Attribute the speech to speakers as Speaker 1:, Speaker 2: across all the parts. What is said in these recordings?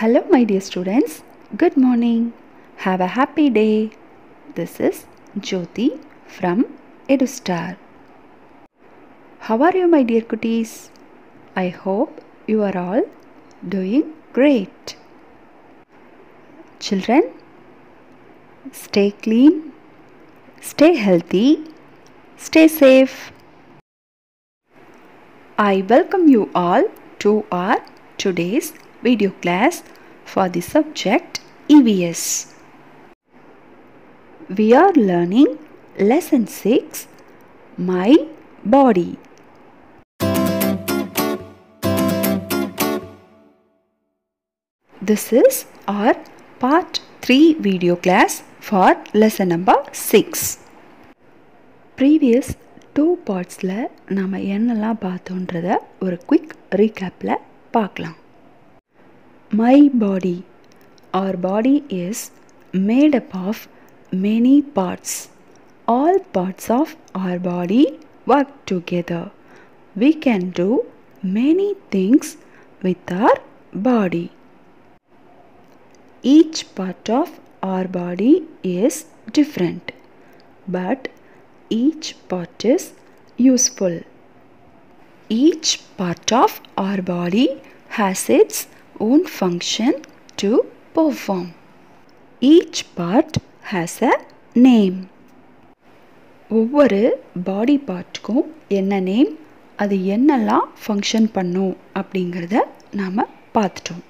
Speaker 1: Hello my dear students, good morning, have a happy day. This is Jyoti from EduStar. How are you my dear cuties? I hope you are all doing great. Children, stay clean, stay healthy, stay safe. I welcome you all to our today's video class for the subject EVS. We are learning lesson 6, My Body. This is our part 3 video class for lesson number 6. Previous 2 partsல நாம என்னெல்லாம் பார்த்தோன்றத ஒரு quick recapல பார்க்கலாம். My body. Our body is made up of many parts. All parts of our body work together. We can do many things with our body. Each part of our body is different, but each part is useful. Each part of our body has its own function to perform. Each part has a name. ஒவ்வொரு பாடி பார்ட்டுக்கும் என்ன name, அது என்னெல்லாம் function பண்ணும் அப்படிங்கிறத நாம் பார்த்துட்டோம்.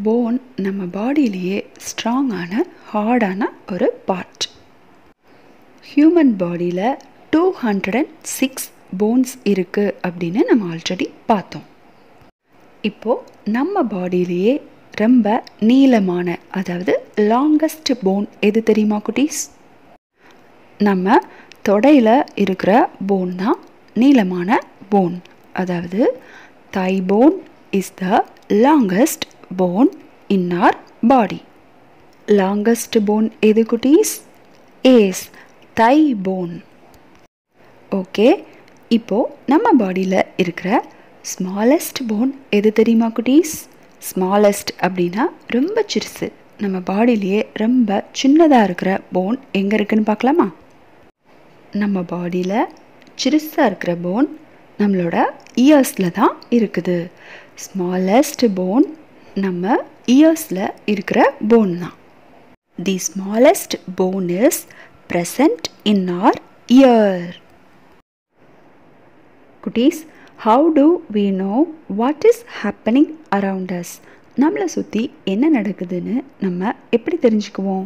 Speaker 1: Phone நம்ம பாடியிலேயே ஸ்ட்ராங்கான ஹார்டான ஒரு பார்ட். ஹியூமன் பாடியில் 206 போன்ஸ் இருக்குது அப்படின்னு நம்ம ஆல்ரெடி பார்த்தோம். இப்போது நம்ம பாடியிலேயே ரொம்ப நீளமான, அதாவது லாங்கஸ்ட் போன் எது தெரியுமா குட்டீஸ்? நம்ம தொடையில் இருக்கிற போன் தான் நீளமான போன். அதாவது thigh bone is the longest bone in our body. Longest bone எது குட்டீஸ்? is thigh bone. ஓகே, இப்போது நம்ம பாடியில் இருக்கிற ஸ்மாலஸ்ட் போன் எது தெரியுமா குட்டீஸ்? ஸ்மாலஸ்ட் அப்படின்னா ரொம்ப சிறுசு. நம்ம பாடியிலேயே ரொம்ப சின்னதாக இருக்கிற போன் எங்கே இருக்குன்னு பார்க்கலாமா? நம்ம பாடியில் சிறுசாக இருக்கிற போன் நம்மளோட இயர்ஸில் தான் இருக்குது. ஸ்மாலஸ்ட் போன் நம்ம இயர்ஸில் இருக்கிற போன் தான். தி smallest phone is present in our ear. குட்டீஸ், how do we know what is happening around us? நம்மளை சுற்றி என்ன நடக்குதுன்னு நம்ம எப்படி தெரிஞ்சுக்குவோம்?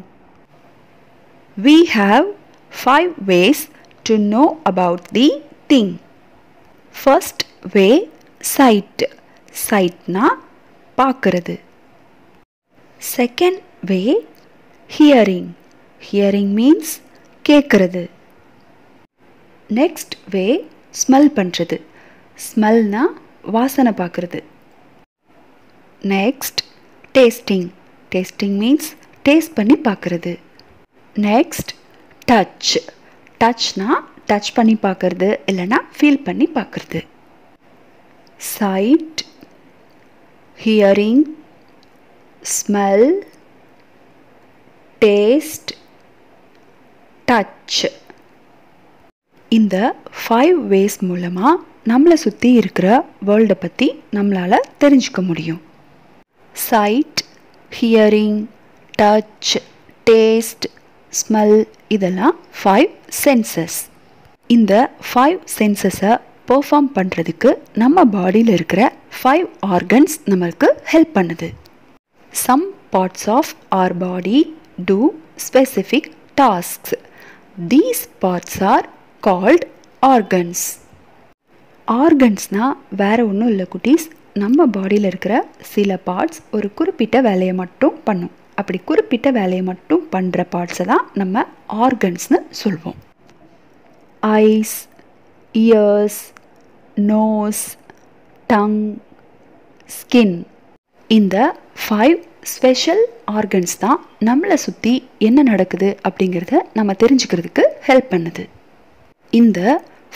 Speaker 1: We have 5 ways to know about the thing. First way, sight. Sightனா பார்க்கறது. Second way, hearing. Hearing means கேட்கறது. நெக்ஸ்ட் வே, ஸ்மெல் பண்ணுறது. ஸ்மெல்னா வாசனை பார்க்குறது. Next tasting. Tasting means taste பண்ணி பார்க்குறது. Next touch. டச்னா டச் பண்ணி பார்க்குறது, இல்லைனா ஃபீல் பண்ணி பார்க்குறது. Sight, hearing, smell, taste, touch. இந்த 5 வேஸ் மூலமாக நம்மளை சுற்றி இருக்கிற வேர்ல்டை பற்றி நம்மளால் தெரிஞ்சுக்க முடியும். Sight, hearing, touch, taste, smell, இதெல்லாம் 5 சென்சஸ். இந்த 5 சென்சஸை பெர்ஃபார்ம் பண்ணுறதுக்கு நம்ம பாடியில் இருக்கிற 5 ஆர்கன்ஸ் நம்மளுக்கு ஹெல்ப் பண்ணுது. Some parts of our body do specific tasks. These parts are called organs. ஆர்கன்ஸ்னால் வேறு ஒன்றும் இல்லை குட்டீஸ், நம்ம பாடியில் இருக்கிற சில பார்ட்ஸ் ஒரு குறிப்பிட்ட வேலையை மட்டும் பண்ணும். அப்படி குறிப்பிட்ட வேலையை மட்டும் பண்ணுற பார்ட்ஸை தான் நம்ம ஆர்கன்ஸ்னு சொல்வோம். Eyes, ears, nose, tongue, skin. இந்த 5 ஸ்பெஷல் ஆர்கன்ஸ் தான் நம்மளை சுற்றி என்ன நடக்குது அப்படிங்கிறத நம்ம தெரிஞ்சுக்கிறதுக்கு ஹெல்ப் பண்ணுது. இந்த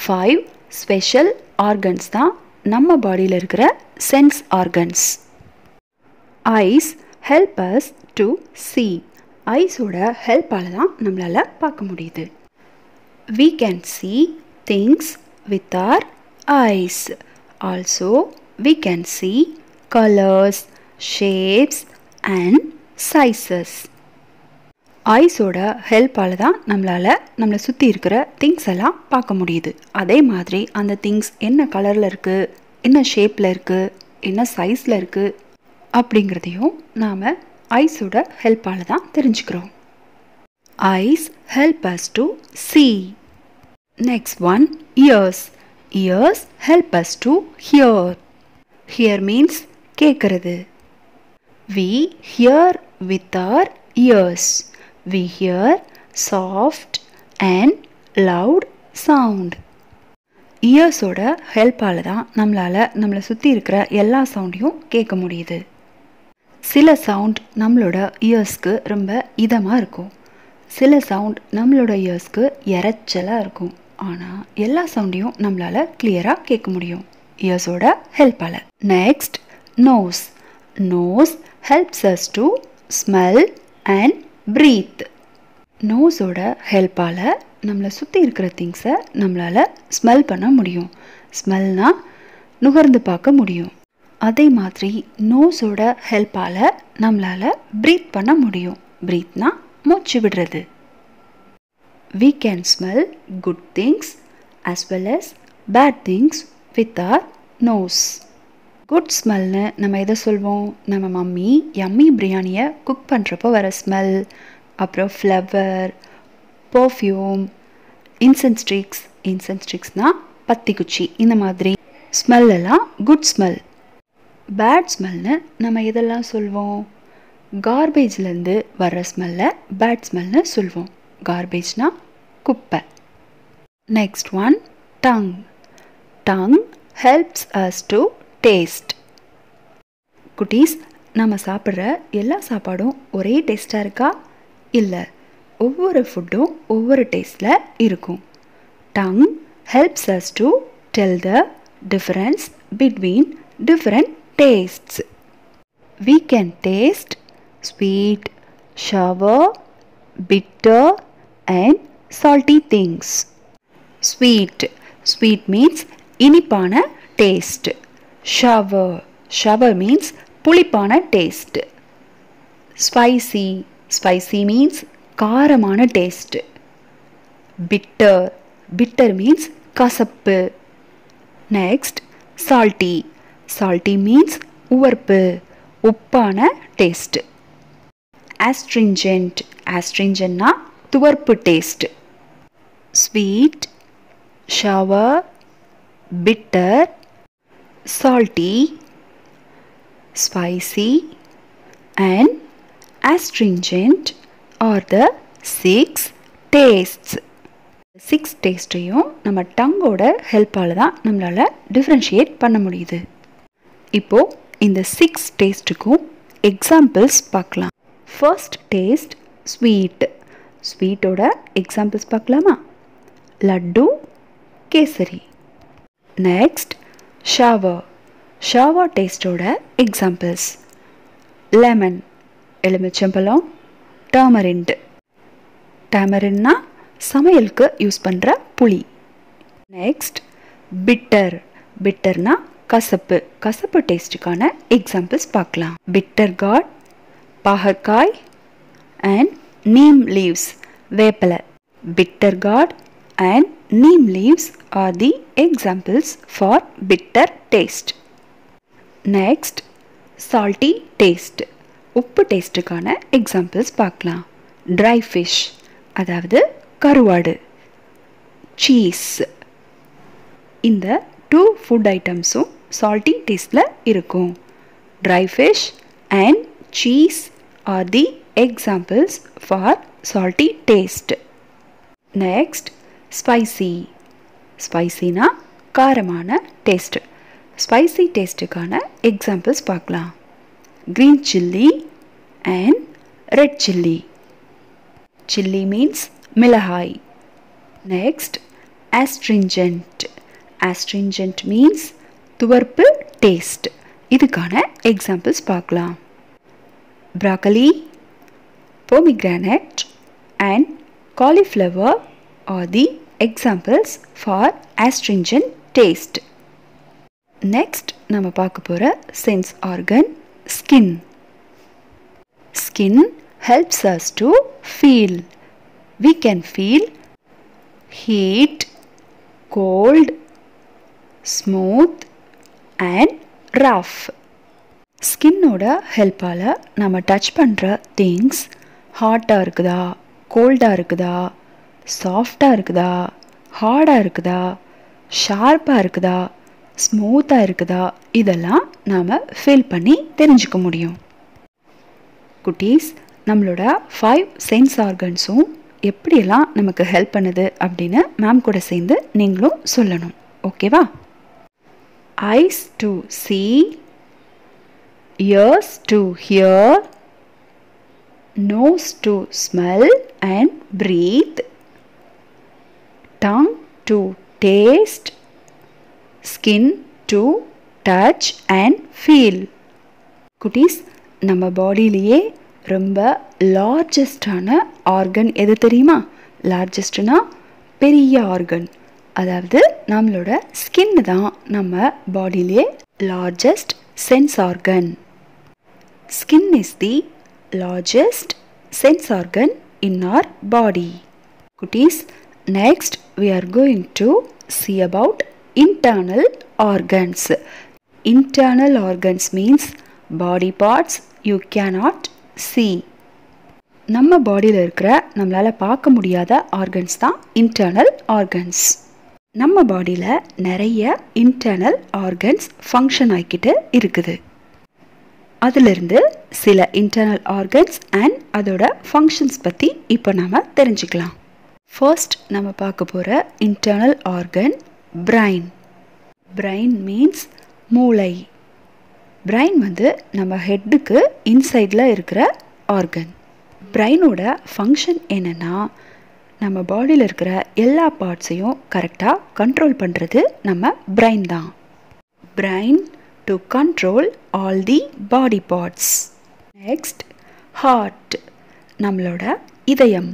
Speaker 1: 5 ஸ்பெஷல் ஆர்கன்ஸ் தான் நம்ம பாடியில் இருக்கிற sense organs. Eyes help us to see. ஐஸோட ஹெல்ப்பால் தான் நம்மளால் பார்க்க முடியுது. We can see things with our eyes. Also, we can see colors, shapes and sizes. ஐஸோட ஹெல்ப்பால் தான் நம்மளை சுற்றி இருக்கிற திங்ஸ் எல்லாம் பார்க்க முடியுது. அதே மாதிரி அந்த திங்ஸ் என்ன கலரில் இருக்குது, என்ன ஷேப்பில் இருக்குது, என்ன சைஸில் இருக்குது அப்படிங்கிறதையும் நாம் ஐஸோட ஹெல்ப்பால் தான் தெரிஞ்சுக்கிறோம். Eyes help us to see. Next one, ears. Ears help us to hear. Hear means கேட்கிறது. We hear with our ears. We hear soft and loud sound. இயர்ஸோட ஹெல்ப்பால் தான் நம்மளை சுற்றி இருக்கிற எல்லா சவுண்டையும் கேட்க முடியுது. சில சவுண்ட் நம்மளோட இயர்ஸ்க்கு ரொம்ப இதமாக இருக்கும், சில சவுண்ட் நம்மளோட இயர்ஸ்க்கு இரைச்சலாக இருக்கும். ஆனால் எல்லா சவுண்டையும் நம்மளால் கிளியராக கேட்க முடியும் இயர்ஸோட ஹெல்ப்பால். Next, nose. Nose helps us to smell and breathe. நோஸோட ஹெல்ப்பால் நம்மளை சுற்றி இருக்கிற திங்ஸை நம்மளால் ஸ்மெல் பண்ண முடியும். ஸ்மெல்னால் நுகர்ந்து பார்க்க முடியும். அதே மாதிரி நோஸோட ஹெல்ப்பால் நம்மளால் ப்ரீத் பண்ண முடியும். ப்ரீத்னா மூச்சு விடுறது. We can smell good things as well as bad things with our nose. Good ஸ்மெல்னு நம்ம எதை சொல்வோம்? நம்ம மம்மி யம்மி பிரியாணியை குக் பண்ணுறப்போ வர ஸ்மெல், அப்புறம் flower, perfume, incense sticks. Incense ஸ்டிக்ஸ்னால் பத்தி குச்சி. இந்த மாதிரி ஸ்மெல் எல்லாம் குட் ஸ்மெல். பேட் ஸ்மெல்னு நம்ம எதெல்லாம் சொல்வோம்? கார்பேஜ்லேருந்து வர்ற ஸ்மெல்லை பேட் ஸ்மெல்னு சொல்வோம். கார்பேஜ்னா குப்பை. Next one, tongue. Tongue helps us to taste. குட்டீஸ், நம்ம சாப்பிட்ற எல்லா சாப்பாடும் ஒரே டேஸ்ட்டாக இருக்கா? இல்லை, ஒவ்வொரு ஃபுட்டும் ஒவ்வொரு டேஸ்ட்டில் இருக்கும். Tongue helps us to tell the difference between different tastes. We can taste sweet, sour, bitter and salty things. Sweet. Sweet means இனிப்பான taste. Sour. Sour means புளிப்பான taste. Spicy. Spicy means காரமான taste. Bitter. Bitter means கசப்பு. Next, salty. Salty means உவர்ப்பு, உப்பான taste. astringent. astringentனா துவர்ப்பு taste. Sweet, sour, bitter, salty, spicy and astringent are the 6 tastes. 6 டேஸ்ட்டையும் நம்ம டங்கோட ஹெல்ப்பால் தான் நம்மளால் டிஃப்ரென்ஷியேட் பண்ண முடியுது. இப்போது இந்த 6 டேஸ்ட்டுக்கும் எக்ஸாம்பிள்ஸ் பார்க்கலாம். First taste sweet. ஸ்வீட்டோட எக்ஸாம்பிள்ஸ் பார்க்கலாமா? Laddu, kesari. Next, sour. Sour டேஸ்ட்டோட எக்ஸாம்பிள்ஸ் லெமன், எலுமிச்சம்பழம், டர்மரிண்ட். டர்மரின்னா சமையலுக்கு யூஸ் பண்ணுற புளி. Next, bitter. பிட்டர்னா கசப்பு. கசப்பு டேஸ்ட்டுக்கான எக்ஸாம்பிள்ஸ் பார்க்கலாம். பிட்டர் கார்ட், பாகற்காய் அண்ட் நீம் லீவ்ஸ், வேப்பலை. Bitter gourd and neem leaves are the examples for bitter taste. Next, salty taste. உப்பு டேஸ்ட்டுக்கான எக்ஸாம்பிள்ஸ் பார்க்கலாம். ட்ரை ஃபிஷ், அதாவது கருவாடு. சீஸ். இந்த 2 ஃபுட் ஐட்டம்ஸும் சால்ட்டி டேஸ்ட்டில் இருக்கும். Dry fish and cheese are the examples for salty taste. Next, spicy. ஸ்பைசினா காரமான டேஸ்ட். ஸ்பைசி டேஸ்ட்டுக்கான எக்ஸாம்பிள்ஸ் பார்க்கலாம். Green chilli and red chilli. Chilli means மிளகாய். Next, astringent. astringent means துவர்ப்பு டேஸ்ட். இதுக்கான எக்ஸாம்பிள்ஸ் பார்க்கலாம். broccoli, pomegranate and cauliflower are the examples for astringent taste. Next நம்ம பார்க்க போற sense organ skin. Skin helps us to feel. We can feel heat, cold, smooth and rough. ஸ்கின்னோட ஹெல்ப்பால் நம்ம touch பண்ணுற things ஹாட்டாக இருக்குதா, கோல்டாக இருக்குதா, சாஃப்டாக இருக்குதா, ஹார்டாக இருக்குதா, ஷார்ப்பாக இருக்குதா, ஸ்மூத்தாக இருக்குதா, இதெல்லாம் நாம் ஃபீல் பண்ணி தெரிஞ்சுக்க முடியும். குட்டீஸ், நம்மளோட 5 சென்ஸ் ஆர்கன்ஸும் எப்படியெல்லாம் நமக்கு ஹெல்ப் பண்ணுது அப்படின்னு மேம் கூட சேர்ந்து நீங்களும் சொல்லணும். ஓகேவா? Eyes to see, ears to hear, nose to smell and breathe, tongue to taste, skin to touch and feel. குட்டீஸ், நம்ம பாடியிலேயே ரொம்ப லார்ஜஸ்டான ஆர்கன் எது தெரியுமா? லார்ஜஸ்ட்னா பெரிய ஆர்கன், அதாவது நம்மளோட ஸ்கின் தான் நம்ம பாடியிலேயே largest sense organ. Skin is the largest sense organ in our body. Kutties, next we are going to see about internal organs. Internal organs means body parts you cannot see. நம்ம பாடியில் இருக்கிற நம்மளால் பார்க்க முடியாத organs தான் internal organs. நம்ம பாடியில் நிறைய இன்டர்னல் ஆர்கன்ஸ் ஃபங்க்ஷன் ஆகிக்கிட்டு இருக்குது. அதிலிருந்து சில இன்டர்னல் ஆர்கன்ஸ் அண்ட் அதோட ஃபங்க்ஷன்ஸ் பற்றி இப்போ நாம் தெரிஞ்சுக்கலாம். ஃபர்ஸ்ட் நம்ம பார்க்க போகிற internal organ brain. Brain means மூளை. பிரைன் நம்ம ஹெட்டுக்கு இன்சைடில் இருக்கிற ஆர்கன். பிரைனோட ஃபங்க்ஷன் என்னென்னா, நம்ம பாடியில் இருக்கிற எல்லா பார்ட்ஸையும் கரெக்டாக கண்ட்ரோல் பண்ணுறது நம்ம பிரைன் தான். Brain to control all the body parts. Next, heart. நம்மளோட இதயம்.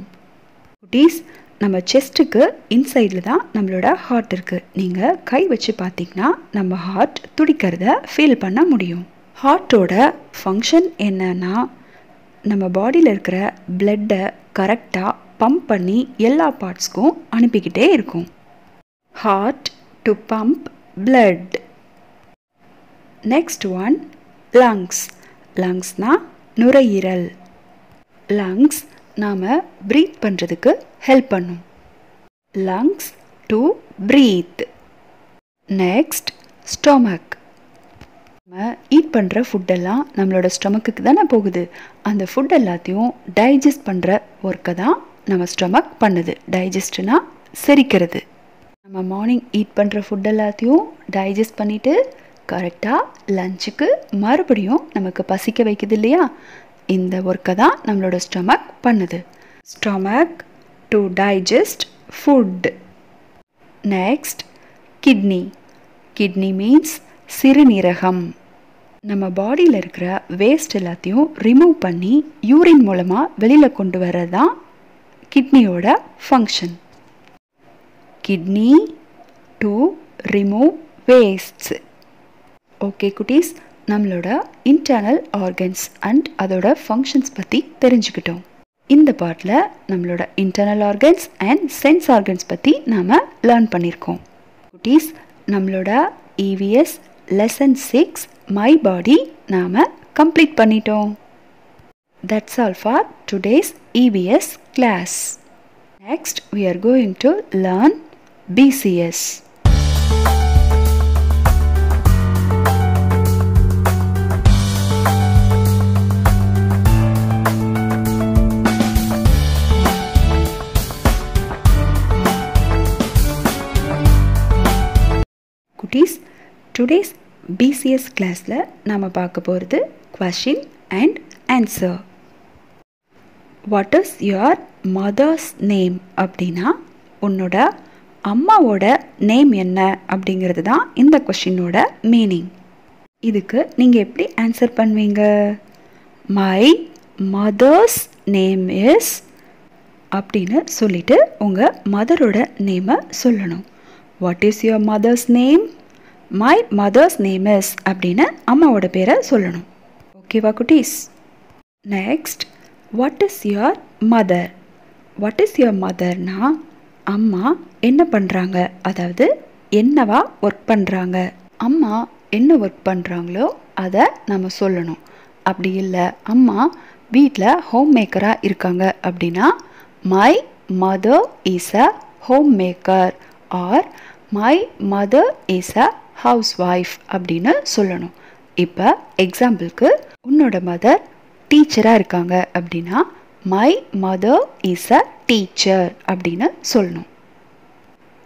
Speaker 1: குட்டீஸ், நம்ம செஸ்ட்டுக்கு இன்சைடில் தான் நம்மளோட ஹார்ட் இருக்குது. நீங்கள் கை வச்சு பார்த்தீங்கன்னா நம்ம ஹார்ட் துடிக்கிறத ஃபீல் பண்ண முடியும். ஹார்ட்டோட ஃபங்க்ஷன் என்னன்னா, நம்ம பாடியில் இருக்கிற பிளட்டை கரெக்டாக பம்ப் பண்ணி எல்லா பார்ட்ஸ்க்கும் அனுப்பிக்கிட்டே இருக்கும். Heart to pump blood. Next one lungs. லங்ஸ்னா நுரையீரல். லங்ஸ் நாம் ப்ரீத் பண்ணுறதுக்கு ஹெல்ப் பண்ணும். Lungs to breathe. Next stomach. நம்ம ஈட் பண்ணுற ஃபுட்டெல்லாம் நம்மளோட ஸ்டொமக்குக்கு தானே போகுது. அந்த ஃபுட் எல்லாத்தையும் டைஜஸ்ட் பண்ணுற ஒர்க்கை தான் நம்ம ஸ்டொமக் பண்ணுது. டைஜஸ்ட்னா செரிக்கிறது. நம்ம மார்னிங் ஈட் பண்ணுற ஃபுட் எல்லாத்தையும் டைஜஸ்ட் பண்ணிவிட்டு கரெக்டாக லஞ்சுக்கு மறுபடியும் நமக்கு பசிக்க வைக்குது இல்லையா? இந்த ஒர்க்கை தான் நம்மளோட ஸ்டொமக் பண்ணுது. Stomach to digest food. Next kidney. Kidney means சிறுநீரகம். நம்ம பாடியில் இருக்கிற வேஸ்ட் எல்லாத்தையும் ரிமூவ் பண்ணி யூரின் மூலமாக வெளியில் கொண்டு வர்றது தான் கிட்னியோட function. Kidney to remove wastes. Okay குட்டீஸ், நம்மளோட இன்டர்னல் ஆர்கன்ஸ் அண்ட் அதோட ஃபங்க்ஷன்ஸ் பற்றி தெரிஞ்சுக்கிட்டோம். இந்த பார்ட்டில் நம்மளோட internal organs and sense organs பற்றி நாம் லேர்ன் பண்ணியிருக்கோம். குட்டீஸ், நம்மளோட EVS லெசன் 6 மை பாடி நாம் கம்ப்ளீட் பண்ணிட்டோம். That's all for today's EVS class. Next we are going to learn BCS. குட்டீஸ், டுடேஸ் BCS கிளாஸில் நாம் பார்க்க போகிறது question and answer. What is your mother's name அப்படின்னா உன்னோட அம்மாவோட நேம் என்ன அப்படிங்கிறது தான் இந்த கொஷினோட மீனிங். இதுக்கு நீங்கள் எப்படி ஆன்சர் பண்ணுவீங்க? மை மதர்ஸ் நேம் இஸ் அப்படின்னு சொல்லிட்டு உங்கள் மதரோட நேமை சொல்லணும். What is your mother's name? My mother's name is அப்படின்னு அம்மாவோட பேரை சொல்லணும். ஓகேவா குட்டீஸ்? Next, what is your mother? What is your மதர்னா அம்மா என்ன பண்ணுறாங்க, அதாவது என்னவா ஒர்க் பண்ணுறாங்க. அம்மா என்ன ஒர்க் பண்ணுறாங்களோ அதை நம்ம சொல்லணும். அப்படி இல்லை அம்மா வீட்டில் ஹோம் மேக்கராக இருக்காங்க அப்படின்னா my mother is a home maker R my mother is a house wife அப்படின்னு சொல்லணும். இப்போ எக்ஸாம்பிளுக்கு உன்னோட மதர் டீச்சராக இருக்காங்க அப்படின்னா my mother is a teacher அப்படின்னு சொல்லணும்.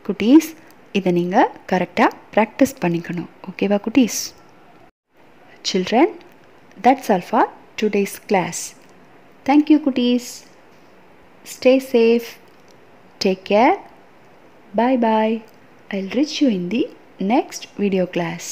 Speaker 1: குட்டீஸ், இதை நீங்கள் கரெக்டாக ப்ராக்டிஸ் பண்ணிக்கணும். ஓகேவா குட்டீஸ்? Children, that's all for today's class. Thank you குட்டீஸ். Stay safe. Take care. Bye bye. I'll reach you in the next video class.